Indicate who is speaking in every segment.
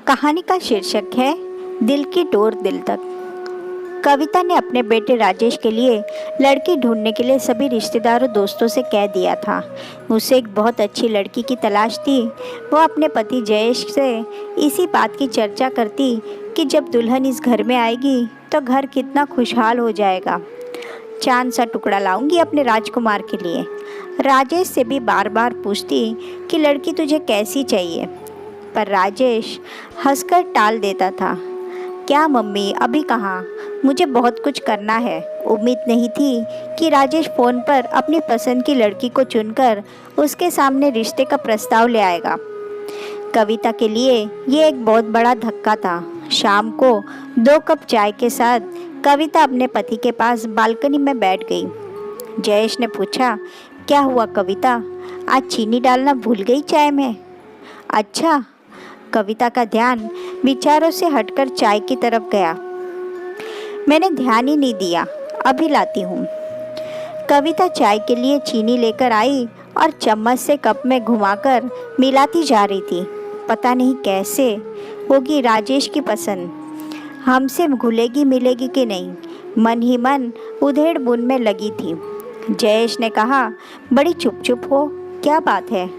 Speaker 1: कहानी का शीर्षक है दिल की डोर दिल तक। कविता ने अपने बेटे राजेश के लिए लड़की ढूंढने के लिए सभी रिश्तेदारों दोस्तों से कह दिया था। उसे एक बहुत अच्छी लड़की की तलाश थी। वो अपने पति जयेश से इसी बात की चर्चा करती कि जब दुल्हन इस घर में आएगी तो घर कितना खुशहाल हो जाएगा। चांद सा टुकड़ा लाऊंगी अपने राजकुमार के लिए। राजेश से भी बार बार पूछती कि लड़की तुझे कैसी चाहिए, पर राजेश हंसकर टाल देता था। क्या मम्मी, अभी कहाँ, मुझे बहुत कुछ करना है। उम्मीद नहीं थी कि राजेश फ़ोन पर अपनी पसंद की लड़की को चुनकर उसके सामने रिश्ते का प्रस्ताव ले आएगा। कविता के लिए ये एक बहुत बड़ा धक्का था। शाम को 2 कप चाय के साथ कविता अपने पति के पास बालकनी में बैठ गई। जयेश ने पूछा, क्या हुआ कविता, आज चीनी डालना भूल गई चाय में? अच्छा। कविता का ध्यान विचारों से हटकर चाय की तरफ गया। मैंने ध्यान ही नहीं दिया, अभी लाती हूँ। कविता चाय के लिए चीनी लेकर आई और चम्मच से कप में घुमाकर मिलाती जा रही थी। पता नहीं कैसे होगी राजेश की पसंद, हमसे घुलेगी मिलेगी कि नहीं। मन ही मन उधेड़ बुन में लगी थी। जयेश ने कहा, बड़ी चुप चुप हो, क्या बात है?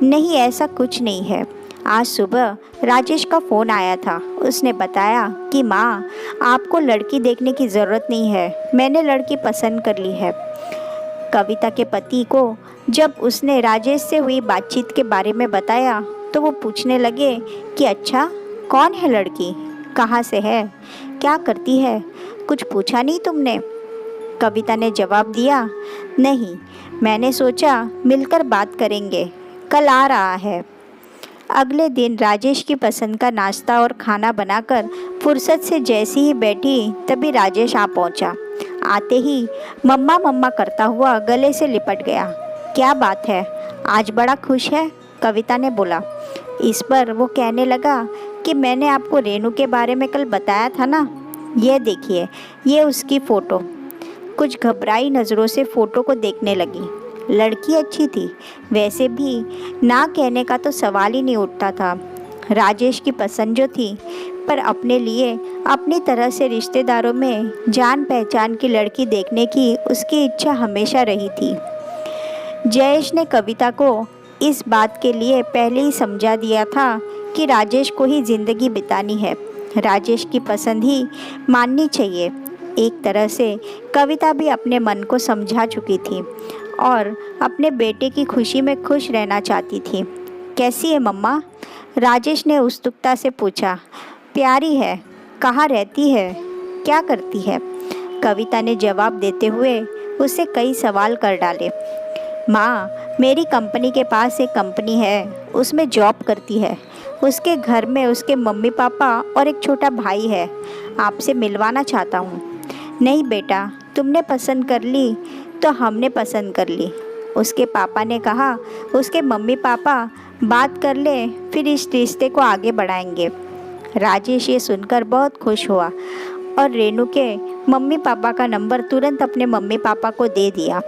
Speaker 1: नहीं, ऐसा कुछ नहीं है। आज सुबह राजेश का फ़ोन आया था। उसने बताया कि माँ, आपको लड़की देखने की ज़रूरत नहीं है, मैंने लड़की पसंद कर ली है। कविता के पति को जब उसने राजेश से हुई बातचीत के बारे में बताया तो वो पूछने लगे कि अच्छा, कौन है लड़की, कहाँ से है, क्या करती है, कुछ पूछा नहीं तुमने? कविता ने जवाब दिया, नहीं, मैंने सोचा मिलकर बात करेंगे, कल आ रहा है। अगले दिन राजेश की पसंद का नाश्ता और खाना बनाकर फुर्सत से जैसी ही बैठी तभी राजेश आ पहुंचा। आते ही मम्मा मम्मा करता हुआ गले से लिपट गया। क्या बात है, आज बड़ा खुश है, कविता ने बोला। इस पर वो कहने लगा कि मैंने आपको रेनू के बारे में कल बताया था ना, ये देखिए, ये उसकी फ़ोटो। कुछ घबराई नज़रों से फ़ोटो को देखने लगी। लड़की अच्छी थी, वैसे भी ना कहने का तो सवाल ही नहीं उठता था। राजेश की पसंद जो थी, पर अपने लिए अपनी तरह से रिश्तेदारों में जान पहचान की लड़की देखने की उसकी इच्छा हमेशा रही थी। जयेश ने कविता को इस बात के लिए पहले ही समझा दिया था कि राजेश को ही ज़िंदगी बितानी है, राजेश की पसंद ही माननी चाहिए। एक तरह से कविता भी अपने मन को समझा चुकी थी और अपने बेटे की खुशी में खुश रहना चाहती थी। कैसी है मम्मा? राजेश ने उत्सुकता से पूछा। प्यारी है। कहाँ रहती है, क्या करती है? कविता ने जवाब देते हुए उससे कई सवाल कर डाले। माँ, मेरी कंपनी के पास एक कंपनी है, उसमें जॉब करती है। उसके घर में उसके मम्मी पापा और एक छोटा भाई है। आपसे मिलवाना चाहता हूँ। नहीं बेटा, तुमने पसंद कर ली तो हमने पसंद कर ली। उसके पापा ने कहा उसके मम्मी पापा बात कर ले, फिर इस रिश्ते को आगे बढ़ाएंगे। राजेश ये सुनकर बहुत खुश हुआ और रेनू के मम्मी पापा का नंबर तुरंत अपने मम्मी पापा को दे दिया।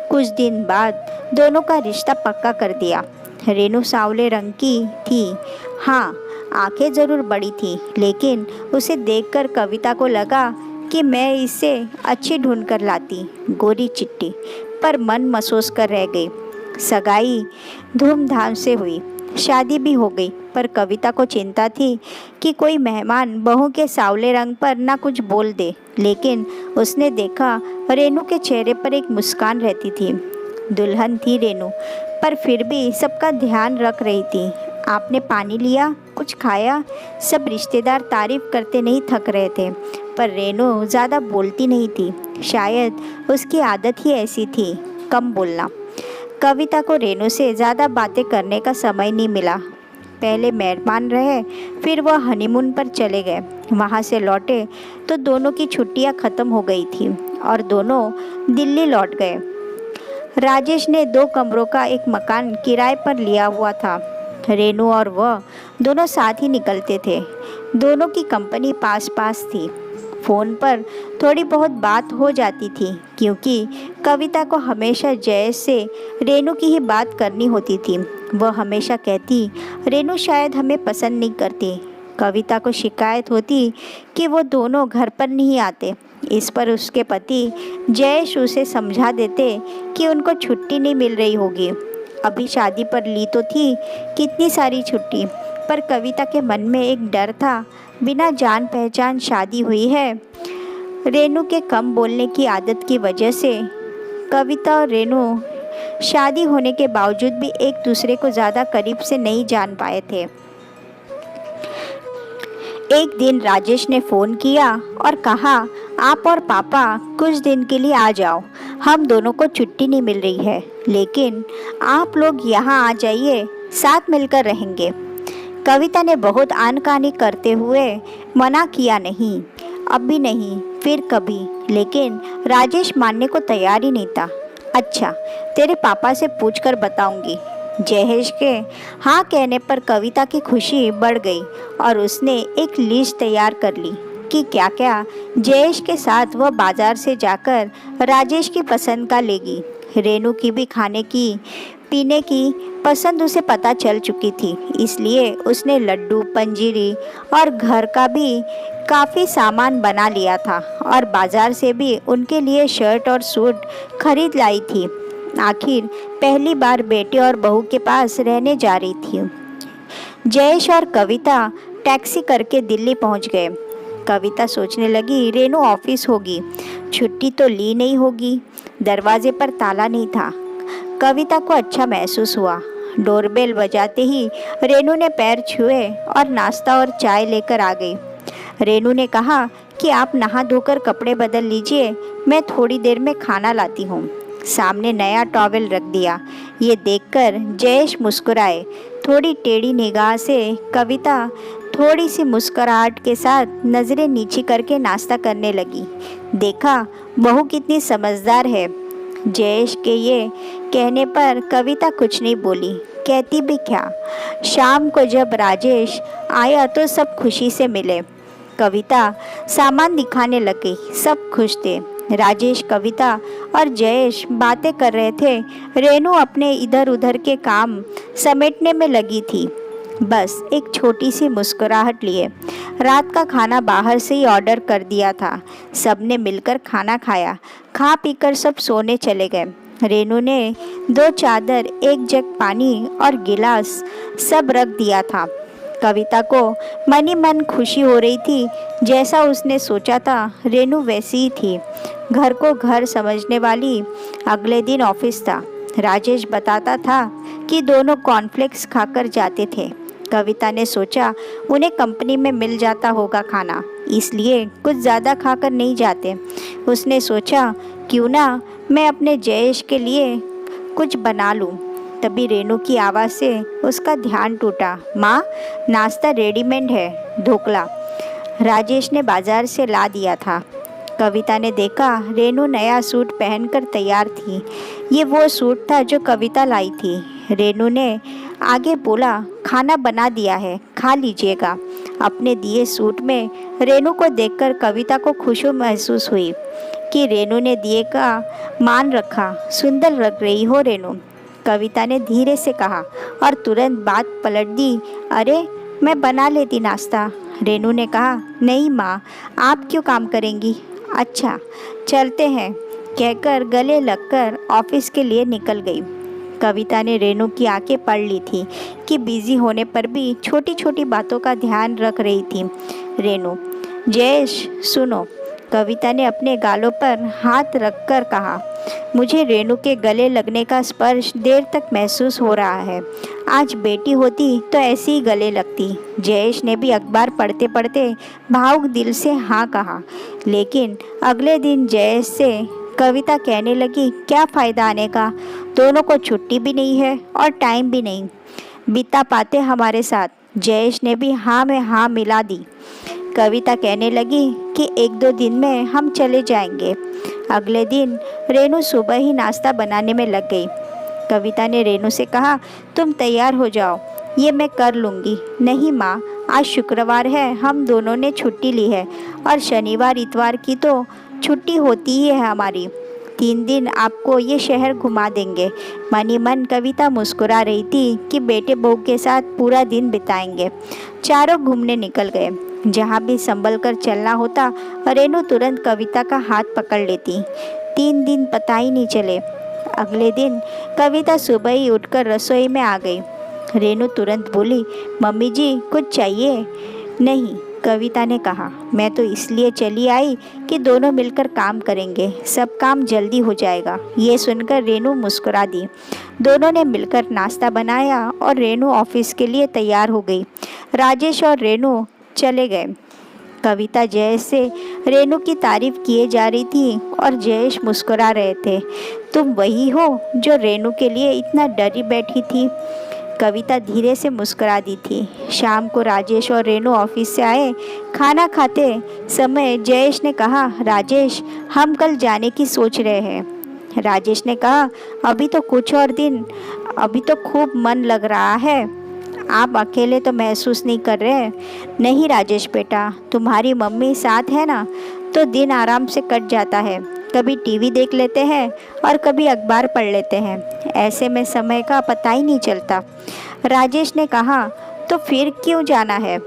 Speaker 1: कुछ दिन बाद दोनों का रिश्ता पक्का कर दिया। रेनू सांवले रंग की थी, हाँ, आंखें ज़रूर बड़ी थी, लेकिन उसे देखकर कविता को लगा कि मैं इसे अच्छी ढूंढ कर लाती। गोरी चिट्टी, पर मन महसूस कर रह गई। सगाई धूमधाम से हुई, शादी भी हो गई, पर कविता को चिंता थी कि कोई मेहमान बहू के सांवले रंग पर ना कुछ बोल दे। लेकिन उसने देखा रेनू के चेहरे पर एक मुस्कान रहती थी। दुल्हन थी रेनू, पर फिर भी सबका ध्यान रख रही थी। आपने पानी लिया, कुछ खाया? सब रिश्तेदार तारीफ करते नहीं थक रहे थे, पर रेनू ज़्यादा बोलती नहीं थी। शायद उसकी आदत ही ऐसी थी, कम बोलना। कविता को रेनू से ज़्यादा बातें करने का समय नहीं मिला। पहले मेहमान रहे, फिर वह हनीमून पर चले गए। वहाँ से लौटे तो दोनों की छुट्टियाँ ख़त्म हो गई थी और दोनों दिल्ली लौट गए। राजेश ने 2 कमरों का एक मकान किराए पर लिया हुआ था। रेनू और वह दोनों साथ ही निकलते थे। दोनों की कंपनी पास पास थी। फ़ोन पर थोड़ी बहुत बात हो जाती थी, क्योंकि कविता को हमेशा जयेश से रेनू की ही बात करनी होती थी। वह हमेशा कहती, रेनू शायद हमें पसंद नहीं करती, कविता को शिकायत होती कि वो दोनों घर पर नहीं आते। इस पर उसके पति जयेश उसे समझा देते कि उनको छुट्टी नहीं मिल रही होगी। अभी शादी पर ली तो थी कितनी सारी छुट्टी, पर कविता के मन में एक डर था, बिना जान पहचान शादी हुई है। रेनू के कम बोलने की आदत की वजह से कविता और रेनू शादी होने के बावजूद भी एक दूसरे को ज़्यादा करीब से नहीं जान पाए थे। एक दिन राजेश ने फ़ोन किया और कहा, आप और पापा कुछ दिन के लिए आ जाओ, हम दोनों को छुट्टी नहीं मिल रही है, लेकिन आप लोग यहाँ आ जाइए, साथ मिलकर रहेंगे। कविता ने बहुत आनाकानी करते हुए मना किया, नहीं अब भी नहीं, फिर कभी, लेकिन राजेश मानने को तैयार ही नहीं था। अच्छा, तेरे पापा से पूछकर बताऊंगी। जयेश के हाँ कहने पर कविता की खुशी बढ़ गई और उसने एक लिस्ट तैयार कर ली कि क्या क्या जयेश के साथ वह बाजार से जाकर राजेश की पसंद का लेगी। रेनू की भी खाने की पीने की पसंद उसे पता चल चुकी थी, इसलिए उसने लड्डू, पंजीरी और घर का भी काफ़ी सामान बना लिया था और बाज़ार से भी उनके लिए शर्ट और सूट खरीद लाई थी। आखिर पहली बार बेटे और बहू के पास रहने जा रही थी। जयेश और कविता टैक्सी करके दिल्ली पहुंच गए। कविता सोचने लगी, रेनू ऑफिस होगी, छुट्टी तो ली नहीं होगी। दरवाजे पर ताला नहीं था। कविता को अच्छा महसूस हुआ। डोरबेल बजाते ही रेनू ने पैर छुए और नाश्ता और चाय लेकर आ गई। रेनू ने कहा कि आप नहा धोकर कपड़े बदल लीजिए, मैं थोड़ी देर में खाना लाती हूँ। सामने नया टॉवेल रख दिया। ये देखकर जयेश मुस्कुराए। थोड़ी टेढ़ी निगाह से कविता थोड़ी सी मुस्कुराहट के साथ नज़रें नीची करके नाश्ता करने लगी। देखा, बहू कितनी समझदार है। जयेश के ये कहने पर कविता कुछ नहीं बोली, कहती भी क्या। शाम को जब राजेश आया तो सब खुशी से मिले। कविता सामान दिखाने लग गई, सब खुश थे। राजेश, कविता और जयेश बातें कर रहे थे। रेनू अपने इधर उधर के काम समेटने में लगी थी, बस एक छोटी सी मुस्कुराहट लिए। रात का खाना बाहर से ही ऑर्डर कर दिया था। सबने मिलकर खाना खाया। खा पीकर सब सोने चले गए। रेनू ने 2 चादर, 1 जग पानी और गिलास सब रख दिया था। कविता को मन ही मन खुशी हो रही थी। जैसा उसने सोचा था रेनू वैसी ही थी, घर को घर समझने वाली। अगले दिन ऑफिस था। राजेश बताता था कि दोनों कॉर्नफ्लेक्स खाकर जाते थे। कविता ने सोचा उन्हें कंपनी में मिल जाता होगा खाना, इसलिए कुछ ज़्यादा खाकर नहीं जाते। उसने सोचा क्यों ना मैं अपने जयेश के लिए कुछ बना लूँ। तभी रेनू की आवाज़ से उसका ध्यान टूटा। माँ, नाश्ता रेडीमेड है, ढोकला राजेश ने बाजार से ला दिया था। कविता ने देखा रेनू नया सूट पहनकर तैयार थी। ये वो सूट था जो कविता लाई थी। रेनू ने आगे बोला, खाना बना दिया है, खा लीजिएगा। अपने दिए सूट में रेनू को देखकर कविता को खुशी महसूस हुई कि रेनू ने दिए का मान रखा। सुंदर लग रही हो रेनू, कविता ने धीरे से कहा और तुरंत बात पलट दी। अरे, मैं बना लेती नाश्ता। रेनू ने कहा, नहीं माँ, आप क्यों काम करेंगी। अच्छा, चलते हैं, कहकर गले लगकर ऑफिस के लिए निकल गई। कविता ने रेनू की आंखें पढ़ ली थी कि बिजी होने पर भी छोटी छोटी बातों का ध्यान रख रही थी रेनू। जयेश, सुनो, कविता ने अपने गालों पर हाथ रखकर कहा। मुझे रेनू के गले लगने का स्पर्श देर तक महसूस हो रहा है। आज बेटी होती तो ऐसे ही गले लगती। जयेश ने भी अखबार पढ़ते पढ़ते भावुक दिल से हाँ कहा। लेकिन अगले दिन जयेश से कविता कहने लगी, क्या फ़ायदा आने का, दोनों को छुट्टी भी नहीं है और टाइम भी नहीं बिता पाते हमारे साथ। जयेश ने भी हाँ में हाँ मिला दी। कविता कहने लगी कि 1-2 दिन में हम चले जाएंगे। अगले दिन रेनू सुबह ही नाश्ता बनाने में लग गई। कविता ने रेनू से कहा, तुम तैयार हो जाओ, ये मैं कर लूँगी। नहीं माँ, आज शुक्रवार है, हम दोनों ने छुट्टी ली है और शनिवार इतवार की तो छुट्टी होती ही है हमारी। 3 दिन आपको ये शहर घुमा देंगे। मनी मन कविता मुस्कुरा रही थी कि बेटे बहू के साथ पूरा दिन बिताएंगे। चारों घूमने निकल गए। जहाँ भी संभल कर चलना होता रेनू तुरंत कविता का हाथ पकड़ लेती। 3 दिन पता ही नहीं चले। अगले दिन कविता सुबह ही उठकर रसोई में आ गई। रेनू तुरंत बोली, मम्मी जी कुछ चाहिए? नहीं, कविता ने कहा, मैं तो इसलिए चली आई कि दोनों मिलकर काम करेंगे, सब काम जल्दी हो जाएगा। ये सुनकर रेनू मुस्कुरा दी। दोनों ने मिलकर नाश्ता बनाया और रेनू ऑफिस के लिए तैयार हो गई। राजेश और रेनू चले गए। कविता जयेश से रेनू की तारीफ किए जा रही थी और जयेश मुस्कुरा रहे थे। तुम वही हो जो रेनू के लिए इतना डरी बैठी थी? कविता धीरे से मुस्कुरा दी थी। शाम को राजेश और रेनू ऑफिस से आए। खाना खाते समय जयेश ने कहा, राजेश हम कल जाने की सोच रहे हैं। राजेश ने कहा, अभी तो कुछ और दिन, अभी तो खूब मन लग रहा है। आप अकेले तो महसूस नहीं कर रहे? नहीं राजेश बेटा, तुम्हारी मम्मी साथ है ना, तो दिन आराम से कट जाता है। कभी टीवी देख लेते हैं और कभी अखबार पढ़ लेते हैं। ऐसे में समय का पता ही नहीं चलता। राजेश ने कहा, तो फिर क्यों जाना है?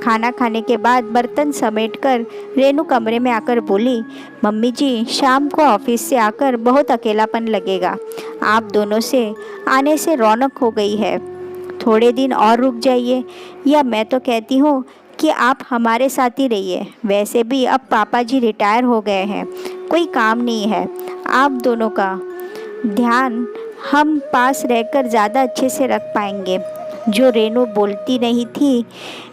Speaker 1: खाना खाने के बाद बर्तन समेटकर रेनू कमरे में आकर बोली, मम्मी जी शाम को ऑफिस से आकर बहुत अकेलापन लगेगा। आप दोनों से आने से रौनक हो गई है। थोड़े दिन और रुक जाइए, या मैं तो कहती हूँ कि आप हमारे साथ ही रहिए। वैसे भी अब पापा जी रिटायर हो गए हैं, कोई काम नहीं है। आप दोनों का ध्यान हम पास रहकर ज़्यादा अच्छे से रख पाएंगे। जो रेनू बोलती नहीं थी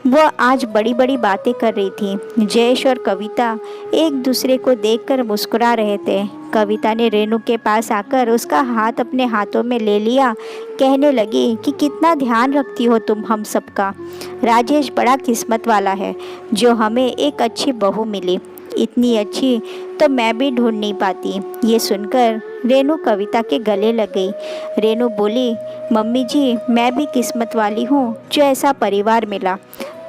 Speaker 1: वो आज बड़ी बड़ी बातें कर रही थी। जयेश और कविता एक दूसरे को देखकर मुस्कुरा रहे थे। कविता ने रेनू के पास आकर उसका हाथ अपने हाथों में ले लिया। कहने लगी कि कितना ध्यान रखती हो तुम हम सबका। राजेश बड़ा किस्मत वाला है जो हमें एक अच्छी बहू मिली। इतनी अच्छी तो मैं भी ढूंढ नहीं पाती। ये सुनकर रेनू कविता के गले लग गई। रेनू बोली, मम्मी जी मैं भी किस्मत वाली हूँ जो ऐसा परिवार मिला।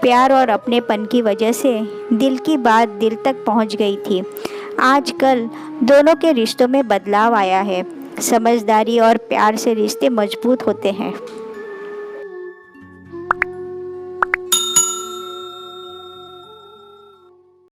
Speaker 1: प्यार और अपनेपन की वजह से दिल की बात दिल तक पहुँच गई थी। आजकल दोनों के रिश्तों में बदलाव आया है। समझदारी और प्यार से रिश्ते मजबूत होते हैं।